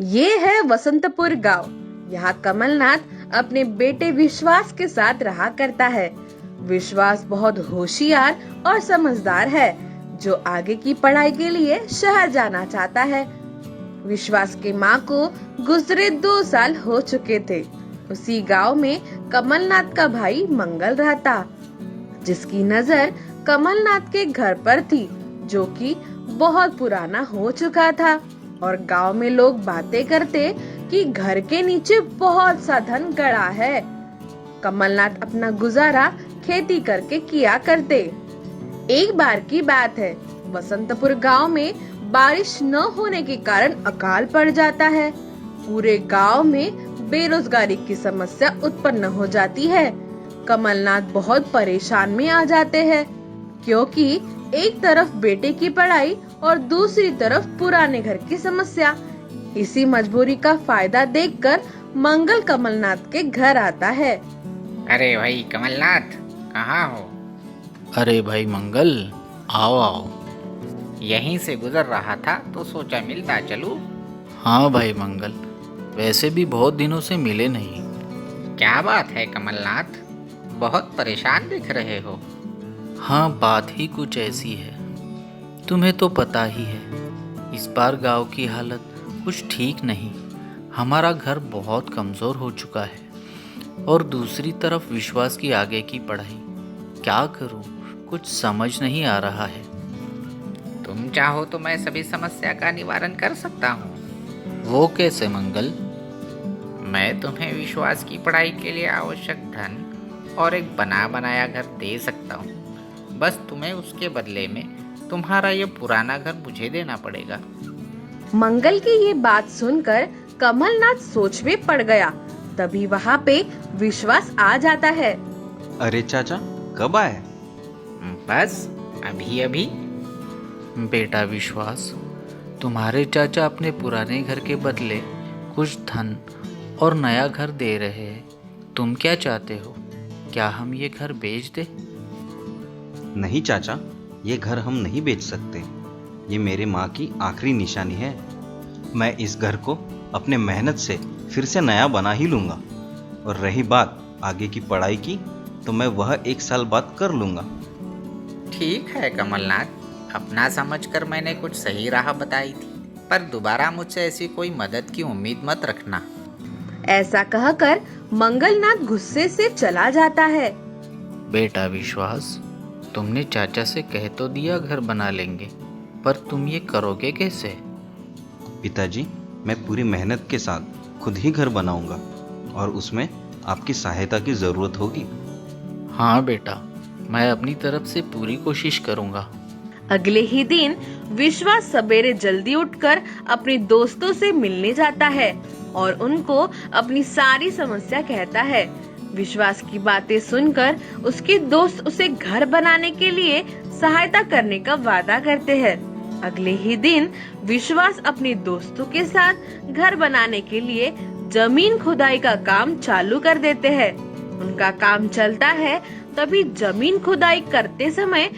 ये है वसंतपुर गांव। यहाँ कमलनाथ अपने बेटे विश्वास के साथ रहा करता है। विश्वास बहुत होशियार और समझदार है, जो आगे की पढ़ाई के लिए शहर जाना चाहता है। विश्वास की माँ को गुजरे 2 साल हो चुके थे। उसी गांव में कमलनाथ का भाई मंगल रहता, जिसकी नजर कमलनाथ के घर पर थी, जो कि बहुत पुराना हो चुका था। और गांव में लोग बातें करते कि घर के नीचे बहुत सा धन गड़ा है। कमलनाथ अपना गुजारा खेती करके किया करते। एक बार की बात है, वसंतपुर गांव में बारिश न होने के कारण अकाल पड़ जाता है। पूरे गांव में बेरोजगारी की समस्या उत्पन्न हो जाती है। कमलनाथ बहुत परेशान में आ जाते हैं, क्योंकि एक तरफ बेटे की पढ़ाई और दूसरी तरफ पुराने घर की समस्या। इसी मजबूरी का फायदा देखकर मंगल कमलनाथ के घर आता है। अरे भाई कमलनाथ, कहाँ हो? अरे भाई मंगल, आओ आओ। यहीं से गुजर रहा था तो सोचा मिलता चलूं। हाँ भाई मंगल, वैसे भी बहुत दिनों से मिले नहीं। क्या बात है कमलनाथ, बहुत परेशान दिख रहे हो। हाँ, बात ही कुछ ऐसी है। तुम्हें तो पता ही है, इस बार गांव की हालत कुछ ठीक नहीं। हमारा घर बहुत कमज़ोर हो चुका है और दूसरी तरफ विश्वास की आगे की पढ़ाई। क्या करूं, कुछ समझ नहीं आ रहा है। तुम चाहो तो मैं सभी समस्या का निवारण कर सकता हूँ। वो कैसे मंगल? मैं तुम्हें विश्वास की पढ़ाई के लिए आवश्यक धन और एक बना बनाया घर दे सकता हूँ। बस तुम्हें उसके बदले में तुम्हारा ये पुराना घर मुझे देना पड़ेगा। मंगल की ये बात सुनकर कमलनाथ सोच में पड़ गया। तभी वहाँ पे विश्वास आ जाता है। अरे चाचा, कब आए? बस अभी अभी। बेटा विश्वास, तुम्हारे चाचा अपने पुराने घर के बदले कुछ धन और नया घर दे रहे हैं। तुम क्या चाहते हो? क्या हम ये घर बेच दें? नहीं चाचा, ये घर हम नहीं बेच सकते। ये मेरे माँ की आखिरी निशानी है। मैं इस घर को अपने मेहनत से फिर से नया बना ही लूँगा। और रही बात आगे की पढ़ाई की, तो मैं वह 1 साल बाद कर लूँगा। ठीक है कमलनाथ, अपना समझकर मैंने कुछ सही राह बताई थी, पर दोबारा मुझसे ऐसी कोई मदद की उम्मीद मत रखना। ऐसा कहकर मंगलनाथ गुस्से से चला जाता है। बेटा विश्वास, तुमने चाचा से कह तो दिया घर बना लेंगे, पर तुम ये करोगे कैसे? पिताजी, मैं पूरी मेहनत के साथ खुद ही घर बनाऊंगा और उसमें आपकी सहायता की ज़रूरत होगी। हाँ बेटा, मैं अपनी तरफ से पूरी कोशिश करूँगा। अगले ही दिन विश्वास सवेरे जल्दी उठकर अपने दोस्तों से मिलने जाता है और उनको अपनी सारी समस्या कहता है। विश्वास की बातें सुनकर उसके दोस्त उसे घर बनाने के लिए सहायता करने का वादा करते हैं। अगले ही दिन विश्वास अपने दोस्तों के साथ घर बनाने के लिए जमीन खुदाई का काम चालू कर देते हैं। उनका काम चलता है, तभी जमीन खुदाई करते समय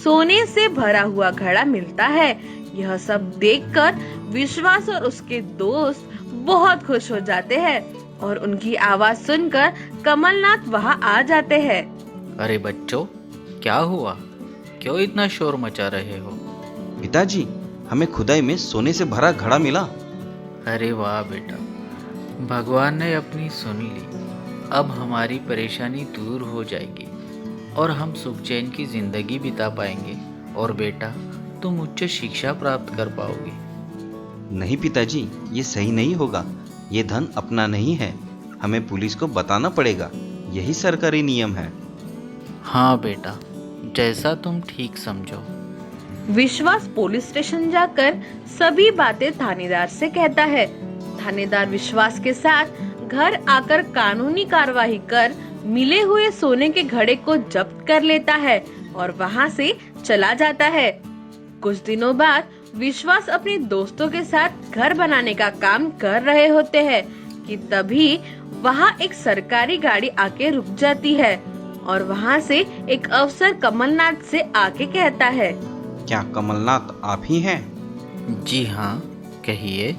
सोने से भरा हुआ घड़ा मिलता है। यह सब देखकर विश्वास और उसके दोस्त बहुत खुश हो जाते हैं और उनकी आवाज सुनकर कमलनाथ वहाँ आ जाते हैं। अरे बच्चों, क्या हुआ? क्यों इतना शोर मचा रहे हो? पिताजी, हमें खुदाई में सोने से भरा घड़ा मिला। अरे वाह बेटा, भगवान ने अपनी सुन ली। अब हमारी परेशानी दूर हो जाएगी और हम सुख चैन की जिंदगी बिता पाएंगे। और बेटा, तुम उच्च शिक्षा प्राप्त कर पाओगे। नहीं पिताजी, ये सही नहीं होगा। ये धन अपना नहीं है, हमें पुलिस को बताना पड़ेगा। यही सरकारी नियम है। हाँ बेटा, जैसा तुम ठीक समझो। विश्वास पुलिस स्टेशन जाकर सभी बातें थानेदार से कहता है। थानेदार विश्वास के साथ घर आकर कानूनी कार्यवाही कर मिले हुए सोने के घड़े को जब्त कर लेता है और वहाँ से चला जाता है। कुछ दिनों बाद विश्वास अपने दोस्तों के साथ घर बनाने का काम कर रहे होते हैं कि तभी वहाँ एक सरकारी गाड़ी आके रुक जाती है और वहाँ से एक अफसर कमलनाथ से आके कहता है। क्या कमलनाथ आप ही हैं? जी हाँ, कहिए।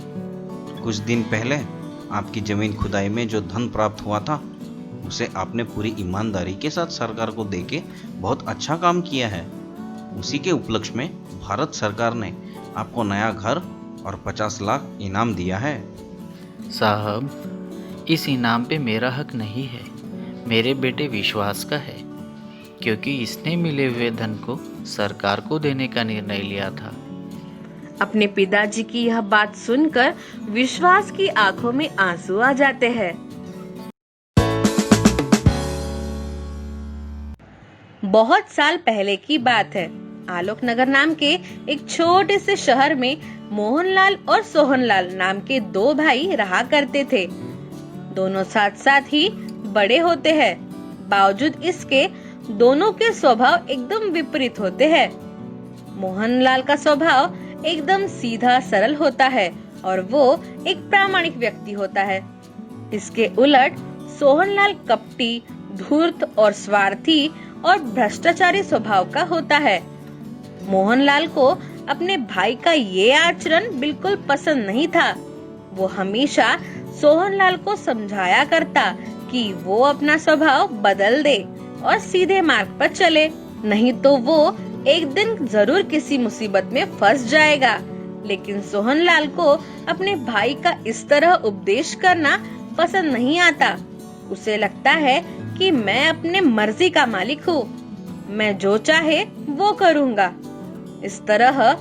कुछ दिन पहले आपकी जमीन खुदाई में जो धन प्राप्त हुआ था उसे आपने पूरी ईमानदारी के साथ सरकार को देके बहुत अच्छा काम किया है। उसी के उपलक्ष्य में भारत सरकार ने आपको नया घर और 50 लाख इनाम दिया है। साहब, इस इनाम पे मेरा हक नहीं है, मेरे बेटे विश्वास का है, क्योंकि इसने मिले हुए धन को सरकार को देने का निर्णय लिया था। अपने पिताजी की यह बात सुनकर विश्वास की आंखों में आंसू आ जाते हैं। बहुत साल पहले की बात है। आलोक नगर नाम के एक छोटे से शहर में मोहनलाल और सोहनलाल नाम के दो भाई रहा करते थे। दोनों साथ साथ ही बड़े होते हैं। बावजूद इसके दोनों के स्वभाव एकदम विपरीत होते हैं। मोहनलाल का स्वभाव एकदम सीधा सरल होता है और वो एक प्रामाणिक व्यक्ति होता है। इसके उलट सोहनलाल कपटी, धूर्त और स्वार्थी और भ्रष्टाचारी स्वभाव का होता है। मोहनलाल को अपने भाई का ये आचरण बिल्कुल पसंद नहीं था। वो हमेशा सोहनलाल को समझाया करता कि वो अपना स्वभाव बदल दे और सीधे मार्ग पर चले, नहीं तो वो एक दिन जरूर किसी मुसीबत में फंस जाएगा। लेकिन सोहनलाल को अपने भाई का इस तरह उपदेश करना पसंद नहीं आता। उसे लगता है कि मैं अपने मर्जी का मालिक हूँ, मैं जो चाहे वो करूँगा। इस तरह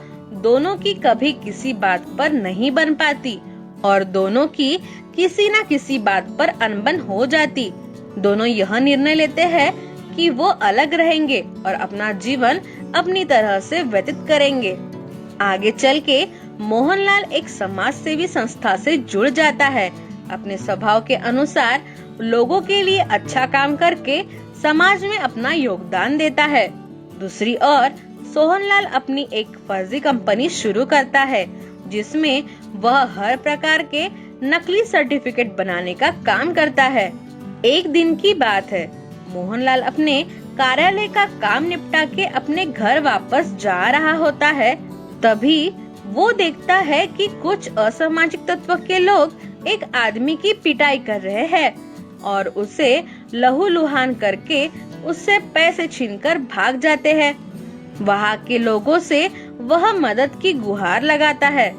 दोनों की कभी किसी बात पर नहीं बन पाती और दोनों की किसी न किसी बात पर अनबन हो जाती। दोनों यह निर्णय लेते हैं कि वो अलग रहेंगे और अपना जीवन अपनी तरह से व्यतीत करेंगे। आगे चल के मोहनलाल एक समाज सेवी संस्था से जुड़ जाता है। अपने स्वभाव के अनुसार लोगों के लिए अच्छा काम करके समाज में अपना योगदान देता है। दूसरी ओर सोहनलाल अपनी एक फर्जी कंपनी शुरू करता है जिसमें वह हर प्रकार के नकली सर्टिफिकेट बनाने का काम करता है। एक दिन की बात है, मोहनलाल अपने कार्यालय का काम निपटा के अपने घर वापस जा रहा होता है। तभी वो देखता है कि कुछ असामाजिक तत्व के लोग एक आदमी की पिटाई कर रहे हैं और उसे लहूलुहान करके उससे पैसे छीनकर भाग जाते हैं। वहाँ के लोगों से वह मदद की गुहार लगाता है,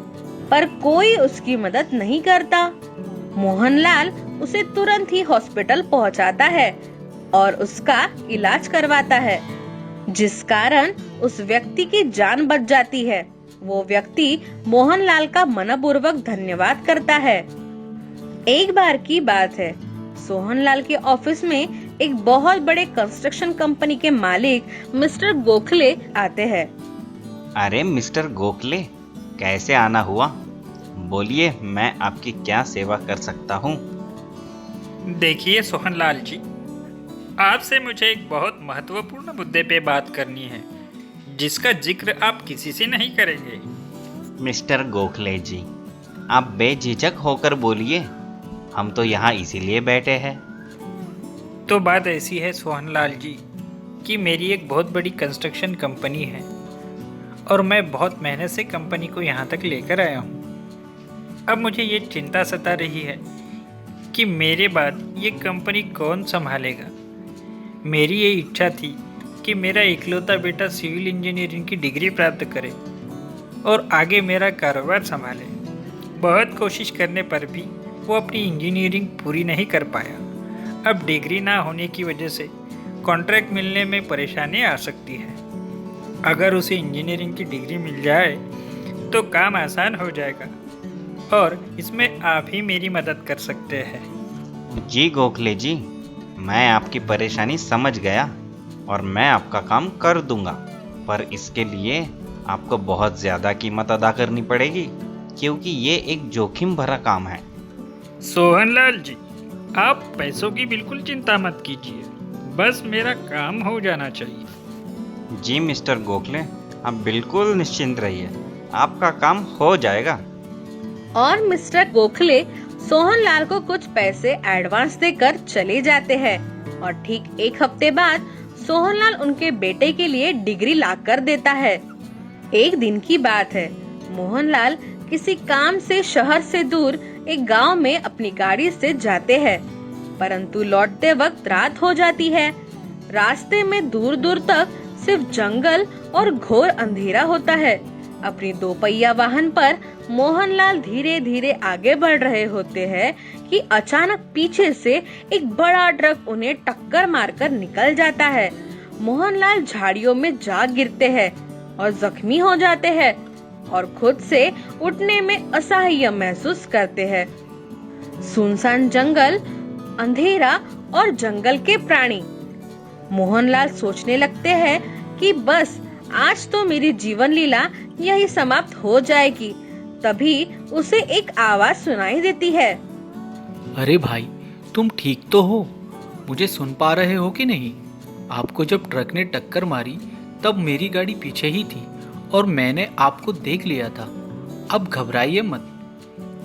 पर कोई उसकी मदद नहीं करता। मोहनलाल उसे तुरंत ही हॉस्पिटल पहुँचाता है और उसका इलाज करवाता है, जिस कारण उस व्यक्ति की जान बच जाती है। वो व्यक्ति मोहनलाल का मनपूर्वक धन्यवाद करता है। एक बार की बात है, सोहनलाल के ऑफिस में एक बहुत बड़े कंस्ट्रक्शन कंपनी के मालिक मिस्टर गोखले आते हैं। अरे मिस्टर गोखले, कैसे आना हुआ? बोलिए, मैं आपकी क्या सेवा कर सकता हूँ? देखिए सोहनलाल जी, आपसे मुझे एक बहुत महत्वपूर्ण मुद्दे पे बात करनी है जिसका जिक्र आप किसी से नहीं करेंगे। मिस्टर गोखले जी, आप बेझिझक होकर बोलिए, हम तो यहाँ इसीलिए बैठे हैं। तो बात ऐसी है सोहनलाल जी कि मेरी एक बहुत बड़ी कंस्ट्रक्शन कंपनी है और मैं बहुत मेहनत से कंपनी को यहाँ तक लेकर आया हूँ। अब मुझे ये चिंता सता रही है कि मेरे बाद ये कंपनी कौन संभालेगा। मेरी ये इच्छा थी कि मेरा इकलौता बेटा सिविल इंजीनियरिंग की डिग्री प्राप्त करे और आगे मेरा कारोबार संभाले। बहुत कोशिश करने पर भी वो अपनी इंजीनियरिंग पूरी नहीं कर पाया। अब डिग्री ना होने की वजह से कॉन्ट्रैक्ट मिलने में परेशानी आ सकती है। अगर उसे इंजीनियरिंग की डिग्री मिल जाए तो काम आसान हो जाएगा और इसमें आप ही मेरी मदद कर सकते हैं। जी गोखले जी, मैं आपकी परेशानी समझ गया और मैं आपका काम कर दूंगा, पर इसके लिए आपको बहुत ज़्यादा कीमत अदा करनी पड़ेगी क्योंकि ये एक जोखिम भरा काम है। सोहनलाल जी, आप पैसों की बिल्कुल चिंता मत कीजिए, बस मेरा काम हो जाना चाहिए। जी मिस्टर गोखले, आप बिल्कुल निश्चिंत रहिए, आपका काम हो जाएगा। और मिस्टर गोखले सोहनलाल को कुछ पैसे एडवांस देकर चले जाते हैं और ठीक एक हफ्ते बाद सोहनलाल उनके बेटे के लिए डिग्री लाकर देता है। एक दिन की बात है, मोहनलाल किसी काम से शहर से दूर एक गांव में अपनी गाड़ी से जाते हैं, परंतु लौटते वक्त रात हो जाती है। रास्ते में दूर दूर तक सिर्फ जंगल और घोर अंधेरा होता है। अपनी दोपहिया वाहन पर मोहनलाल धीरे धीरे आगे बढ़ रहे होते हैं कि अचानक पीछे से एक बड़ा ट्रक उन्हें टक्कर मारकर निकल जाता है। मोहनलाल झाड़ियों में जा गिरते हैं और जख्मी हो जाते हैं और खुद से उठने में असहाय महसूस करते हैं। सुनसान जंगल, अंधेरा और जंगल के प्राणी। मोहनलाल सोचने लगते हैं कि बस आज तो मेरी जीवन लीला यही समाप्त हो जाएगी। तभी उसे एक आवाज सुनाई देती है। अरे भाई, तुम ठीक तो हो? मुझे सुन पा रहे हो कि नहीं? आपको जब ट्रक ने टक्कर मारी तब मेरी गाड़ी पीछे ही थी और मैंने आपको देख लिया था। अब घबराइए मत,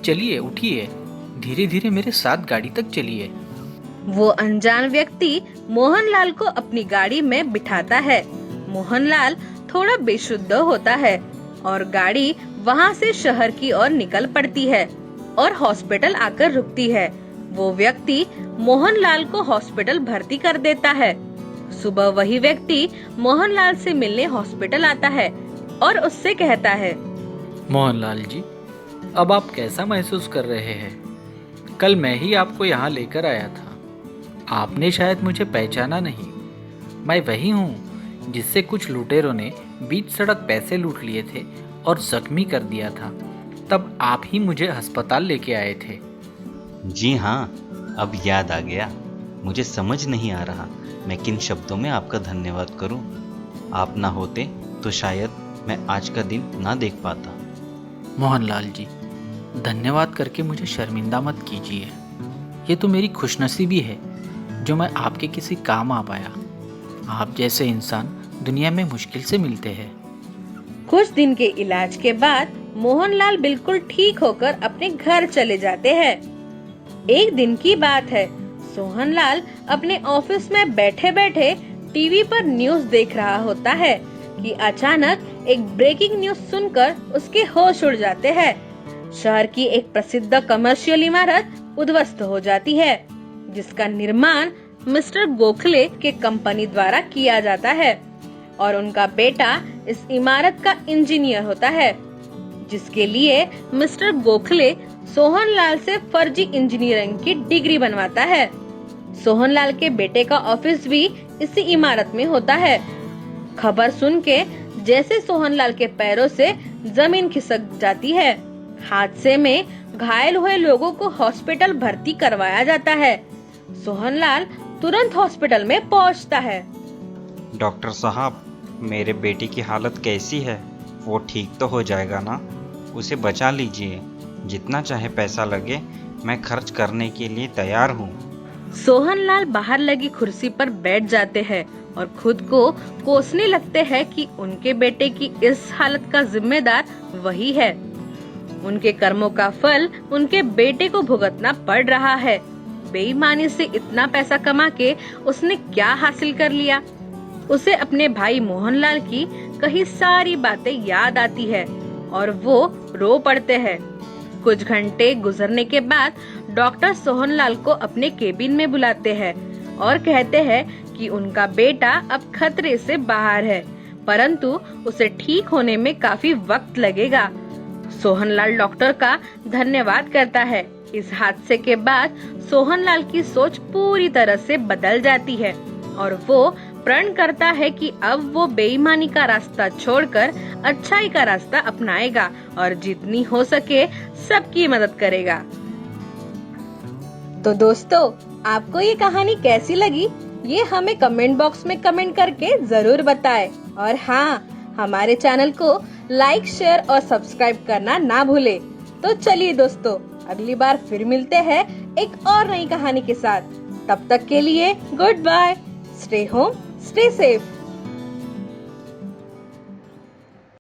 चलिए उठिए, धीरे धीरे मेरे साथ गाड़ी तक चलिए। वो अनजान व्यक्ति मोहनलाल को अपनी गाड़ी में बिठाता है। मोहनलाल थोड़ा बेशुद्ध होता है और गाड़ी वहाँ से शहर की ओर निकल पड़ती है और हॉस्पिटल आकर रुकती है। वो व्यक्ति मोहनलाल को हॉस्पिटल भर्ती कर देता है। सुबह वही व्यक्ति मोहनलाल से मिलने हॉस्पिटल आता है और उससे कहता है, मोहनलाल जी, अब आप कैसा महसूस कर रहे हैं? कल मैं ही आपको यहाँ लेकर आया था। आपने शायद मुझे पहचाना नहीं। मैं वही हूँ जिससे कुछ लुटेरों ने बीच सड़क पैसे लूट लिए थे और जख्मी कर दिया था। तब आप ही मुझे अस्पताल लेके आए थे। जी हाँ, अब याद आ गया। मुझे समझ नहीं आ रहा मैं किन शब्दों में आपका धन्यवाद करूं। आप ना होते तो शायद मैं आज का दिन ना देख पाता। मोहनलाल जी, धन्यवाद करके मुझे शर्मिंदा मत कीजिए। ये तो मेरी खुशनसीबी है जो मैं आपके किसी काम आ पाया। आप जैसे इंसान दुनिया में मुश्किल से मिलते हैं। कुछ दिन के इलाज के बाद मोहनलाल बिल्कुल ठीक होकर अपने घर चले जाते हैं। एक दिन की बात है, सोहनलाल अपने ऑफिस में बैठे बैठे टीवी पर न्यूज़ देख रहा होता है कि अचानक एक ब्रेकिंग न्यूज़ सुनकर उसके होश उड़ जाते हैं। शहर की एक प्रसिद्ध कमर्शियल इमारत उद्ध्वस्त हो जाती है, जिसका निर्माण मिस्टर गोखले के कंपनी द्वारा किया जाता है और उनका बेटा इस इमारत का इंजीनियर होता है, जिसके लिए मिस्टर गोखले सोहनलाल से फर्जी इंजीनियरिंग की डिग्री बनवाता है। सोहनलाल के बेटे का ऑफिस भी इसी इमारत में होता है। खबर सुन के जैसे सोहनलाल के पैरों से जमीन खिसक जाती है। हादसे में घायल हुए लोगों को हॉस्पिटल भर्ती करवाया जाता है। सोहनलाल तुरंत हॉस्पिटल में पहुंचता है। डॉक्टर साहब, मेरे बेटे की हालत कैसी है? वो ठीक तो हो जाएगा ना? उसे बचा लीजिए। जितना चाहे पैसा लगे, मैं खर्च करने के लिए तैयार हूँ। सोहनलाल बाहर लगी कुर्सी पर बैठ जाते हैं और खुद को कोसने लगते हैं कि उनके बेटे की इस हालत का जिम्मेदार वही है। उनके कर्मों का फल उनके बेटे को भुगतना पड़ रहा है। बेईमानी से इतना पैसा कमा के उसने क्या हासिल कर लिया? उसे अपने भाई मोहनलाल की कही सारी बातें याद आती है और वो रो पड़ते हैं। कुछ घंटे गुजरने के बाद डॉक्टर सोहनलाल को अपने केबिन में बुलाते हैं और कहते हैं कि उनका बेटा अब खतरे से बाहर है, परंतु उसे ठीक होने में काफी वक्त लगेगा। सोहनलाल डॉक्टर का धन्यवाद करता है। इस हादसे के बाद सोहनलाल की सोच पूरी तरह से बदल जाती है और वो प्रण करता है कि अब वो बेईमानी का रास्ता छोड़कर अच्छाई का रास्ता अपनाएगा और जितनी हो सके सबकी मदद करेगा। तो दोस्तों, आपको ये कहानी कैसी लगी? ये हमें कमेंट बॉक्स में कमेंट करके जरूर बताएं। और हाँ, हमारे चैनल को लाइक, शेयर और सब्सक्राइब करना ना भूले। तो चलिए दोस्तों, अगली बार फिर मिलते हैं एक और नई कहानी के साथ। तब तक के लिए goodbye. Stay home, stay safe.